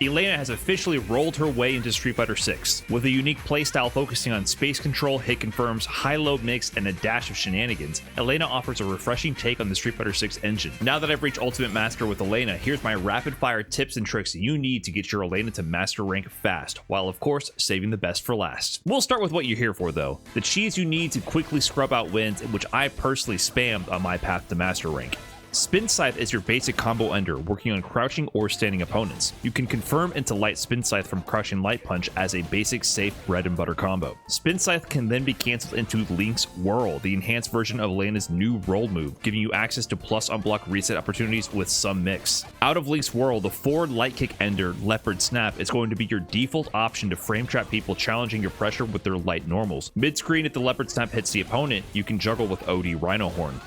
Elena has officially rolled her way into Street Fighter 6. With a unique playstyle focusing on space control, hit confirms, high-low mix, and a dash of shenanigans, Elena offers a refreshing take on the Street Fighter 6 engine. Now that I've reached Ultimate Master with Elena, here's my rapid-fire tips and tricks you need to get your Elena to Master rank fast, while of course saving the best for last. We'll start with what you're here for though. The cheese you need to quickly scrub out wins, which I personally spammed on my path to Master rank. Spin Scythe is your basic combo ender, working on crouching or standing opponents. You can confirm into Light Spin Scythe from Crouching Light Punch as a basic safe bread and butter combo. Spin Scythe can then be cancelled into Link's Whirl, the enhanced version of Elena's new roll move, giving you access to plus on block reset opportunities with some mix. Out of Link's Whirl, the forward light kick ender, Leopard Snap, is going to be your default option to frame trap people challenging your pressure with their light normals. Mid-screen, if the Leopard Snap hits the opponent, you can juggle with OD Rhino Horn.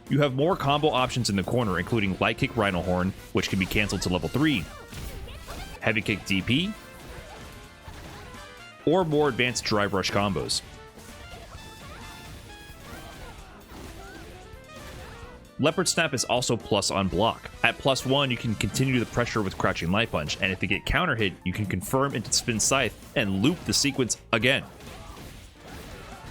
You have more combo options in the corner, including Light Kick Rhino Horn, which can be cancelled to level 3, Heavy Kick DP, or more advanced Drive Rush combos. Leopard Snap is also plus on block. At +1, you can continue the pressure with Crouching Light Punch, and if they get counter hit, you can confirm into Spin Scythe and loop the sequence again.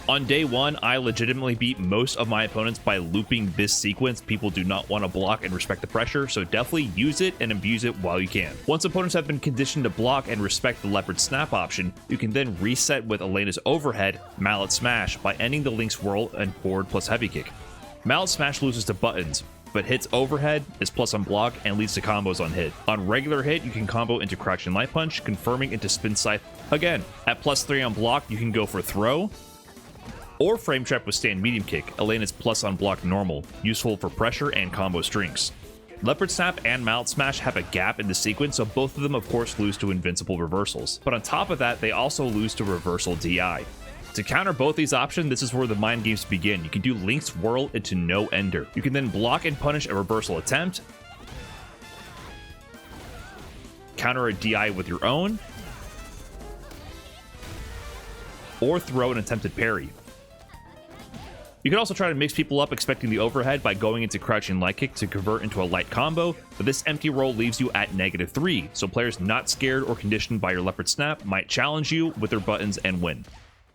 On day 1, I legitimately beat most of my opponents by looping this sequence. People do not want to block and respect the pressure, so definitely use it and abuse it while you can. Once opponents have been conditioned to block and respect the Leopard Snap option, you can then reset with Elena's overhead, Mallet Smash, by ending the Link's Whirl and forward plus heavy kick. Mallet Smash loses to buttons, but hits overhead, is plus on block, and leads to combos on hit. On regular hit, you can combo into Crouching Light Punch, confirming into Spin Scythe again. At +3 on block, you can go for throw, or frame trap with stand medium kick. Elena's plus on block normal, useful for pressure and combo strings. Leopard Snap and Mallet Smash have a gap in the sequence, so both of them of course lose to invincible reversals. But on top of that, they also lose to reversal DI. To counter both these options, this is where the mind games begin. You can do Link's Whirl into no ender. You can then block and punish a reversal attempt, counter a DI with your own, or throw an attempted parry. You can also try to mix people up expecting the overhead by going into Crouching Light Kick to convert into a light combo, but this empty roll leaves you at -3, so players not scared or conditioned by your Leopard Snap might challenge you with their buttons and win.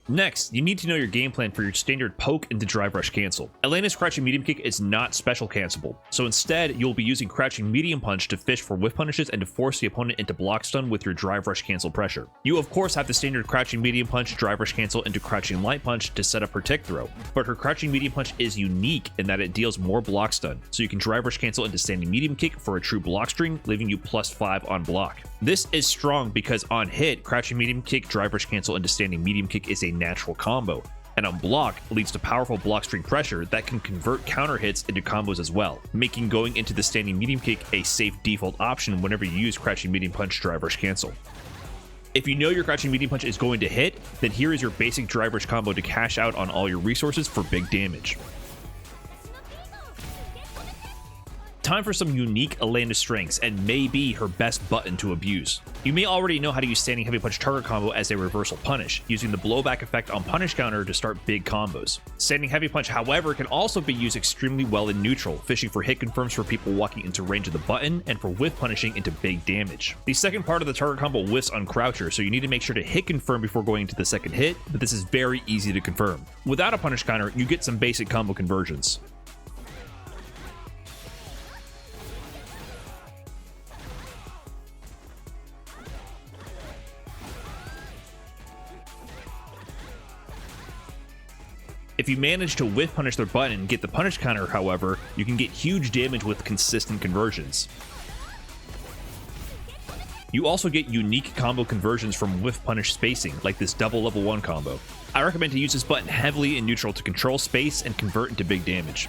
Next, you need to know your game plan for your standard poke into Drive Rush cancel. Elena's Crouching Medium Kick is not special cancelable, so instead you'll be using Crouching Medium Punch to fish for whiff punishes and to force the opponent into block stun with your Drive Rush cancel pressure. You of course have the standard Crouching Medium Punch, Drive Rush cancel into Crouching Light Punch to set up her tick throw, but her Crouching Medium Punch is unique in that it deals more block stun, so you can Drive Rush cancel into Standing Medium Kick for a true block string, leaving you +5 on block. This is strong because on hit, Crouching Medium Kick, Drive Rush cancel into Standing Medium Kick is a natural combo, and on block leads to powerful block string pressure that can convert counter hits into combos as well, making going into the Standing Medium Kick a safe default option whenever you use Crouching Medium Punch, Drive Rush cancel. If you know your Crouching Medium Punch is going to hit, then here is your basic Drive Rush combo to cash out on all your resources for big damage. Time for some unique Elena strengths and maybe her best button to abuse. You may already know how to use Standing Heavy Punch target combo as a reversal punish, using the blowback effect on punish counter to start big combos. Standing Heavy Punch, however, can also be used extremely well in neutral, fishing for hit confirms for people walking into range of the button and for whiff punishing into big damage. The second part of the target combo whiffs on Croucher, so you need to make sure to hit confirm before going into the second hit, but this is very easy to confirm. Without a punish counter, you get some basic combo conversions. If you manage to whiff punish their button and get the punish counter, however, you can get huge damage with consistent conversions. You also get unique combo conversions from whiff punish spacing, like this double level 1 combo. I recommend to use this button heavily in neutral to control space and convert into big damage.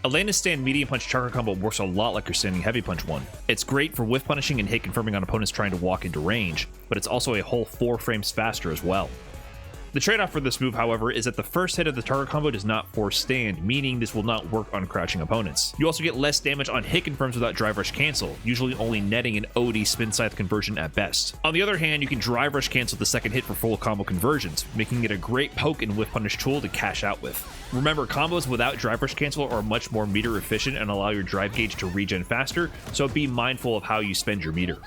Elena's Stand Medium Punch Chakra combo works a lot like your Standing Heavy Punch one. It's great for whiff punishing and hit confirming on opponents trying to walk into range, but it's also a whole 4 frames faster as well. The trade-off for this move, however, is that the first hit of the target combo does not force stand, meaning this will not work on crouching opponents. You also get less damage on hit confirms without drive rush cancel, usually only netting an OD spin scythe conversion at best. On the other hand, you can drive rush cancel the second hit for full combo conversions, making it a great poke and whiff punish tool to cash out with. Remember, combos without drive rush cancel are much more meter efficient and allow your drive gauge to regen faster, so be mindful of how you spend your meter.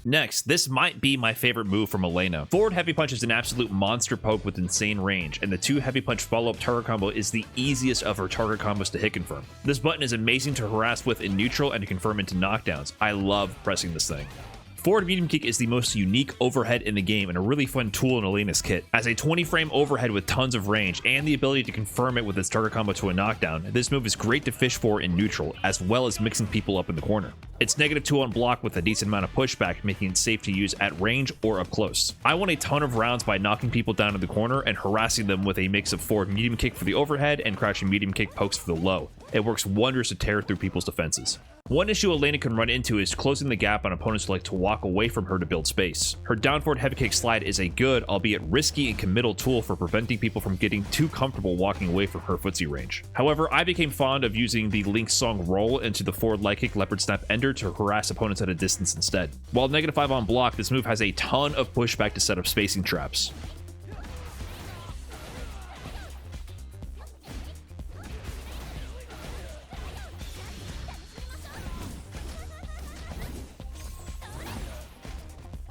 Next, this might be my favorite move from Elena. Forward heavy punch is an absolute monster poke with insane range, and the 2 heavy punch follow-up target combo is the easiest of her target combos to hit confirm. This button is amazing to harass with in neutral and to confirm into knockdowns. I love pressing this thing. Forward medium kick is the most unique overhead in the game and a really fun tool in Elena's kit. As a 20 frame overhead with tons of range and the ability to confirm it with its target combo to a knockdown, this move is great to fish for in neutral, as well as mixing people up in the corner. It's -2 on block with a decent amount of pushback, making it safe to use at range or up close. I won a ton of rounds by knocking people down in the corner and harassing them with a mix of forward medium kick for the overhead and crouching medium kick pokes for the low. It works wonders to tear through people's defenses. One issue Elena can run into is closing the gap on opponents who like to walk away from her to build space. Her down forward heavy kick slide is a good, albeit risky and committal tool for preventing people from getting too comfortable walking away from her footsie range. However, I became fond of using the Link Song roll into the forward light kick leopard snap ender to harass opponents at a distance instead. While -5 on block, this move has a ton of pushback to set up spacing traps.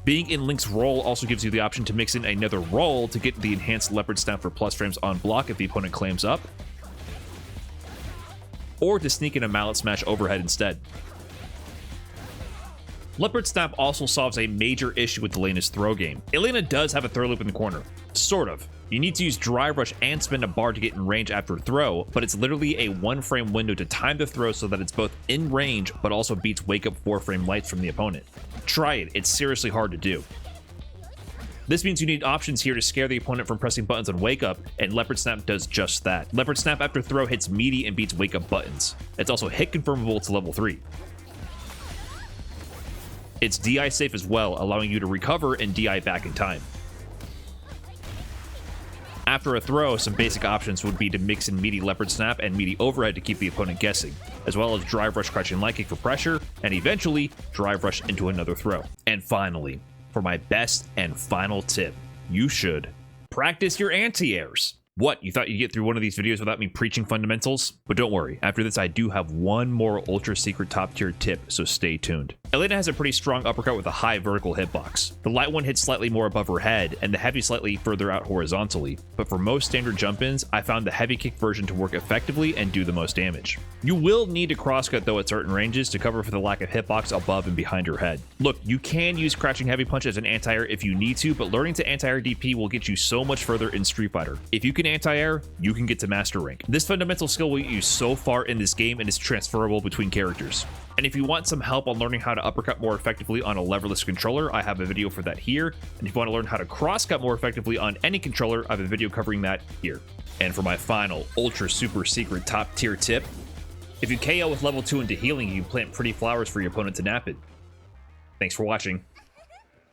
Being in Link's roll also gives you the option to mix in another roll to get the enhanced leopard snap for plus frames on block if the opponent claims up, or to sneak in a mallet smash overhead instead. Leopard Snap also solves a major issue with Elena's throw game. Elena does have a throw loop in the corner. Sort of. You need to use drive rush and spin a bar to get in range after a throw, but it's literally a 1-frame window to time the throw so that it's both in range but also beats wake up 4-frame lights from the opponent. Try it, it's seriously hard to do. This means you need options here to scare the opponent from pressing buttons on wake up, and Leopard Snap does just that. Leopard Snap after throw hits meaty and beats wake up buttons. It's also hit confirmable to level 3. It's DI safe as well, allowing you to recover and DI back in time. After a throw, some basic options would be to mix in meaty Leopard Snap and meaty overhead to keep the opponent guessing, as well as drive rush crouching light kick for pressure, and eventually drive rush into another throw. And finally, for my best and final tip, you should practice your anti-airs. What, you thought you'd get through one of these videos without me preaching fundamentals? But don't worry, after this I do have one more ultra secret top tier tip, so stay tuned. Elena has a pretty strong uppercut with a high vertical hitbox. The light one hits slightly more above her head, and the heavy slightly further out horizontally, but for most standard jump-ins, I found the heavy kick version to work effectively and do the most damage. You will need to crosscut though at certain ranges to cover for the lack of hitbox above and behind her head. Look, you can use crouching heavy punch as an anti-air if you need to, but learning to anti-air DP will get you so much further in Street Fighter. If you can anti-air, you can get to master rank. This fundamental skill will get you so far in this game and is transferable between characters. And if you want some help on learning how to uppercut more effectively on a leverless controller, I have a video for that here. And if you want to learn how to crosscut more effectively on any controller, I have a video covering that here. And for my final ultra super secret top tier tip, if you KO with level 2 into healing, you can plant pretty flowers for your opponent to nap it. Thanks for watching.